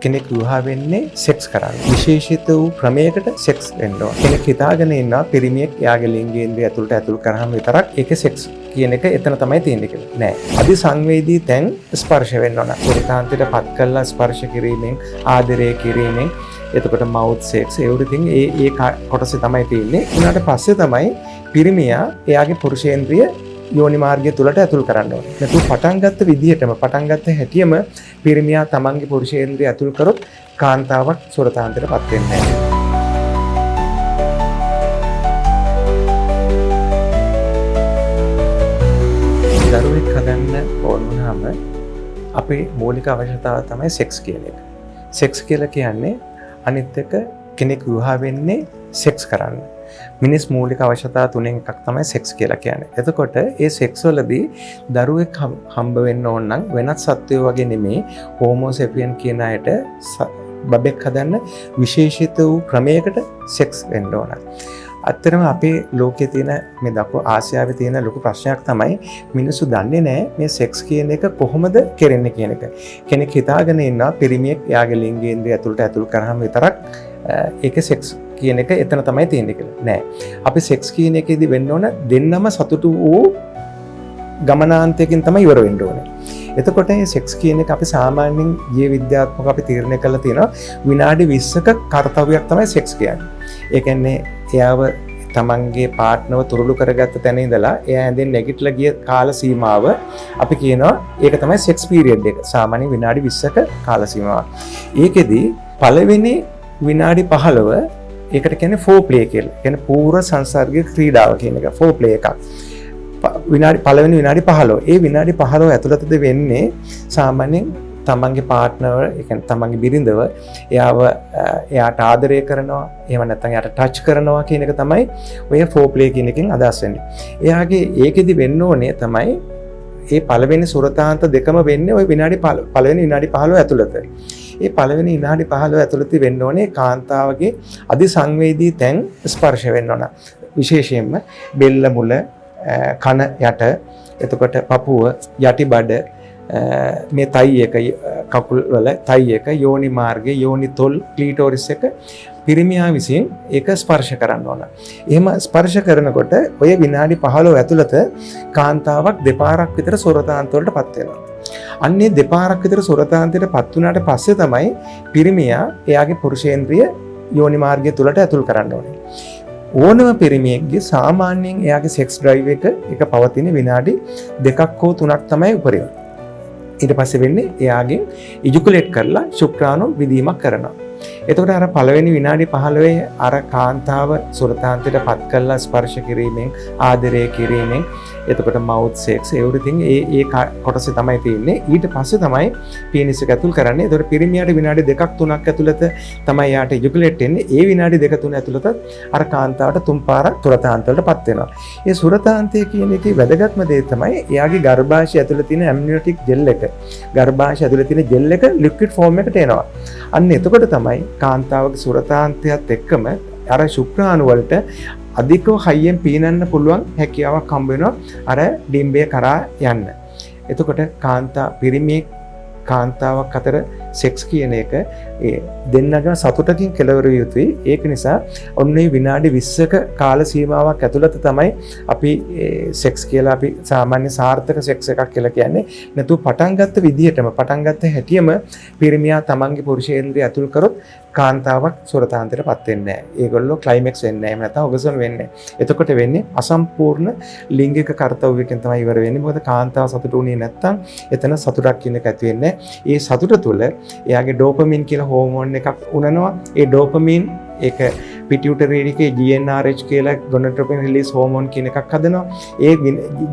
කෙනෙක් විවාහ වෙන්නේ සෙක්ස් කරන්න. විශේෂිත වූ ක්‍රමයකට සෙක්ස් වෙන්න ඕන. කෙනෙක් හිතාගෙන ඉන්නවා පිරිමියෙක් යාගේ ලිංගේන්ද්‍රය ඇතුළට කරාම විතරක් ඒකේ සෙක්ස් කියන එක එතන තමයි තියෙන්නේ කියලා. නෑ. අධි සංවේදී තැන් ස්පර්ශ වෙන්න ඕන. පුරුතාන්තයට පත් කළා ස්පර්ශ කිරීමෙන්, ආදරය කිරීමෙන්, එතකොට මවුත් සෙක්ස් එවරිතින් ඒ කොටසේ තමයි තියෙන්නේ. ඊට පස්සේ තමයි පිරිමියා එයාගේ පුරුෂේන්ද්‍රිය යෝනි මාර්ගය තුලට ඇතුල් කරන්න ඕනේ. නැතු පටන් ගත්ත විදිහටම පටන් ගත්ත හැටියම පිරිමියා තමන්ගේ පුරුෂේන්ද්‍රිය ඇතුල් කරොත් කාන්තාවක් සුරතාන්තයටපත් වෙන්නේ නැහැ. දරුවෙක් හදන්න ඕන වුණාම අපේ මූලික අවශ්‍යතාවය තමයි සෙක්ස් කියන එක. සෙක්ස් කියලා කියන්නේ අනිත් එක කෙනෙක් විවාහ වෙන්නේ සෙක්ස් කරන්න. මිනිස් මූලික අවශ්‍යතා තුනෙන් එකක් තමයි සෙක්ස් කියලා කියන්නේ. එතකොට ඒ සෙක්ස් වලදී දරුවෙක් හම්බ වෙන්න ඕන නම් වෙනත් සත්වයෝ වගේ නෙමෙයි හෝමෝසෙපියන් කියන අයට බබෙක් හදන්න විශේෂිත වූ ක්‍රමයකට සෙක්ස් වෙන්න ඕන. අත්‍තරම අපේ ලෝකයේ තියෙන මේ දකුණු ආසියාවේ තියෙන ලොකු ප්‍රශ්නයක් තමයි මිනිස්සු දන්නේ නැහැ මේ සෙක්ස් කියන එක කොහොමද කෙරෙන්නේ කියන එක. කෙනෙක් හිතාගෙන ඉන්නවා පිරිමියෙක් යාගේ ලිංගේන්ද්‍රය ඇතුළට කරාම විතරක් ඒකේ සෙක්ස් කියන එක එතන තමයි තියෙන්නේ කියලා. නෑ. අපි සෙක්ස් කියන එකේදී වෙන්න ඕන දෙන්නම සතුටු වූ ගමනාන්තයකින් තමයි ඉවර වෙන්න ඕනේ. එතකොට මේ සෙක්ස් කියන එක අපි සාමාන්‍යයෙන් ජීව විද්‍යාත්මකව අපි තීරණය කරලා තියෙනවා විනාඩි 20ක කාර්යයක් තමයි සෙක්ස් කියන්නේ. ඒ කියන්නේ එයාව තමන්ගේ පාර්ට්නර්ව තුරුළු කරගත්ත තැන ඉඳලා එයා ඇඳෙන් නැගිටලා ගිය කාල සීමාව අපි කියනවා ඒක තමයි සෙක්ස් පීරියඩ් එක. සාමාන්‍යයෙන් විනාඩි 20ක කාල සීමාව. ඒකෙදි පළවෙනි විනාඩි 15 ඒකට කියන්නේ ෆෝ ප්ලේ කියලා. කියන්නේ පූර්ව සංසර්ගික ක්‍රීඩාව කියන එක ෆෝ ප්ලේ එකක්. පළවෙනි විනාඩි 15. ඒ විනාඩි 15 ඇතුළතද වෙන්නේ සාමාන්‍යයෙන් තමන්ගේ පාර්ට්නර්, ඒ කියන්නේ තමන්ගේ බිරිඳව එයාට ආදරය කරනවා, එහෙම නැත්නම් එයාට ටච් කරනවා කියන එක තමයි ඔය ෆෝ ප්ලේ කියන එකෙන් අදහස් වෙන්නේ. එයාගේ ඒකෙදි වෙන්න ඕනේ තමයි ඒ පළවෙනි සුරතාන්ත දෙකම වෙන්නේ ওই පළවෙනි විනාඩි 15 ඇතුළත. ඒ පළවෙනි විනාඩි 15 ඇතුළත වෙන්න ඕනේ කාන්තාවගේ අධි සංවේදී තැන් ස්පර්ශ වෙන්න ඕන. විශේෂයෙන්ම බෙල්ල මුල, කන යට, එතකොට පපුව, යටිබඩ, මේ තයි එක, කකුල් වල තයි එක, යෝනි මාර්ගය, යෝනි තොල්, ක්ලීටෝරිස් එක පිරිමියා විසින් ඒක ස්පර්ශ කරන්න ඕන. එහෙම ස්පර්ශ කරනකොට ඔය විනාඩි 15 ඇතුළත කාන්තාවක් දෙපාරක් විතර සොරතාන්ත වලටපත් වෙනවා. අන්නේ දෙපාරක් විතර සොරතාන්තයටපත් වුණාට පස්සේ තමයි පිරිමියා එයාගේ පුරුෂේන්ද්‍රිය යෝනි මාර්ගය තුලට ඇතුල් කරන්න ඕනේ. ඕනම පිරිමියෙක්ගේ සාමාන්‍යයෙන් එයාගේ සෙක්ස් ඩ්‍රයිව් එක පවතින විනාඩි 2ක් හෝ 3ක් තමයි උපරිම. ඊට පස්සේ වෙන්නේ එයාගෙන් ඉජුකුලේට් කරලා ශුක්‍රාණු විදීමක් කරනවා. එතකොට අර පළවෙනි විනාඩි 15 අර කාන්තාව සුරතාන්තයට පත් කළා ස්පර්ශ කිරීමෙන්, ආදරය කිරීමෙන්, එතකොට මවුත් සෙක්ස් එවරිතින් ඒ කොටසේ තමයි තියෙන්නේ. ඊට පස්සේ තමයි පීනිස් එක ඇතුල් කරන්නේ. එතකොට පිරිමියාට විනාඩි 2ක් 3ක් ඇතුළත තමයි යාට ඉජුකුලේට් වෙන්නේ. ඒ විනාඩි 2 3 ඇතුළත අර කාන්තාවට තුන් පාරක් සුරතාන්තවලටපත් වෙනවා. මේ සුරතාන්තය කියන එකේ වැදගත්ම දේ තමයි එයාගේ ගර්භාෂය ඇතුළේ තියෙන ඇම්නියොටික් ජෙල් එක. ගර්භාෂය ඇතුළේ තියෙන ජෙල් එක ලික්විඩ් ෆෝම් එකට එනවා. අන්න එතකොට තමයි කාන්තාවගේ සුරතාන්තයත් එක්කම අර ශුක්‍රාණු වලට අධිකව හයියෙන් පීනන්න පුළුවන් හැකියාවක් හම්බ වෙනවා අර ඩිම්බය කරා යන්න. එතකොට කාන්තාවක් අතර සෙක්ස් කියන එක දෙන්නගම සතුටකින් කෙලවර යුතුයි. ඒක නිසා ඔන්නේ විනාඩි 20ක කාල සීමාවක් ඇතුළත තමයි අපි සෙක්ස් කියලා අපි සාමාන්‍ය සාර්ථක සෙක්ස් එකක් කියලා කියන්නේ. නැතු පටන් ගත්ත විදිහටම පටන් ගත්ත හැටියම පිරිමියා තමන්ගේ පුරුෂේන්ද්‍රය ඇතුල් කරොත් කාන්තාවක් සුරතාන්තයටපත් වෙන්නේ නැහැ. ඒගොල්ලෝ ක්ලයිමැක්ස් වෙන්නේ නැහැ. එහෙම නැත්නම් ඔගසන් වෙන්නේ. එතකොට වෙන්නේ අසම්පූර්ණ ලිංගික කාර්යයකින් තමයි ඉවර වෙන්නේ. මොකද කාන්තාව සතුටු වුණේ නැත්නම් එතන සතුටක් කියන එක ඇති වෙන්නේ නැහැ. ඒ සතුට තුළ එයාගේ ඩෝපමින් කියලා හෝමෝන් එකක් උනනවා. ඒ ඩෝපමින් ඒක පිටියුටරි එකේ GnRH කියලා ගොනඩ්‍රොපින් රිලීස් හෝමෝන් කියන එකක් හදනවා. ඒ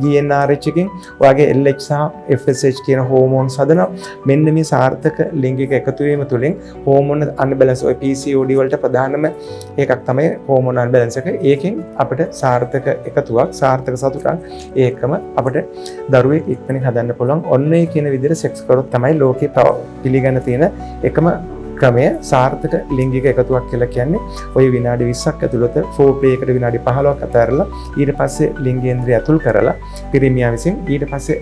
GnRH එකෙන් ඔයාගේ LH සහ FSH කියන හෝමෝන්ස් හදනවා. මෙන්න මේ සාර්ථක ලිංගික එකතු වීම තුළින් හෝමෝන අන්බැලන්ස් ඔය PCOD වලට ප්‍රධානම එකක් තමයි හෝමෝන අන්බැලන්ස් එක. ඒකෙන් අපිට සාර්ථක එකතුවක්, සාර්ථක සතුටක් ඒකම අපිට දරුවෙක් ඉක්මනින් හදන්න පුළුවන්. ඔන්න ඒ කියන විදිහට සෙක්ස් කරොත් තමයි ලෝකේ පිළිගන්න තියෙන එකම ක්‍රමය සාර්ථක ලිංගික එකතුවක් කියලා කියන්නේ. ඔය විනාඩි 20ක් ඇතුළත ෆෝ ප්ලේ එකට විනාඩි 15ක් අතරලා ඊට පස්සේ ලිංගේන්ද්‍රය ඇතුල් කරලා පිරිමියා විසින් ඊට පස්සේ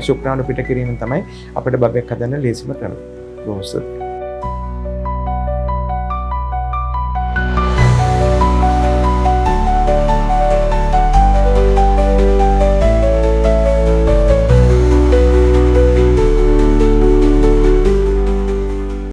ශුක්‍රාණු පිට කිරීමෙන් තමයි අපිට බබෙක් හදන්න ලේසිම ක්‍රමය. බොහොම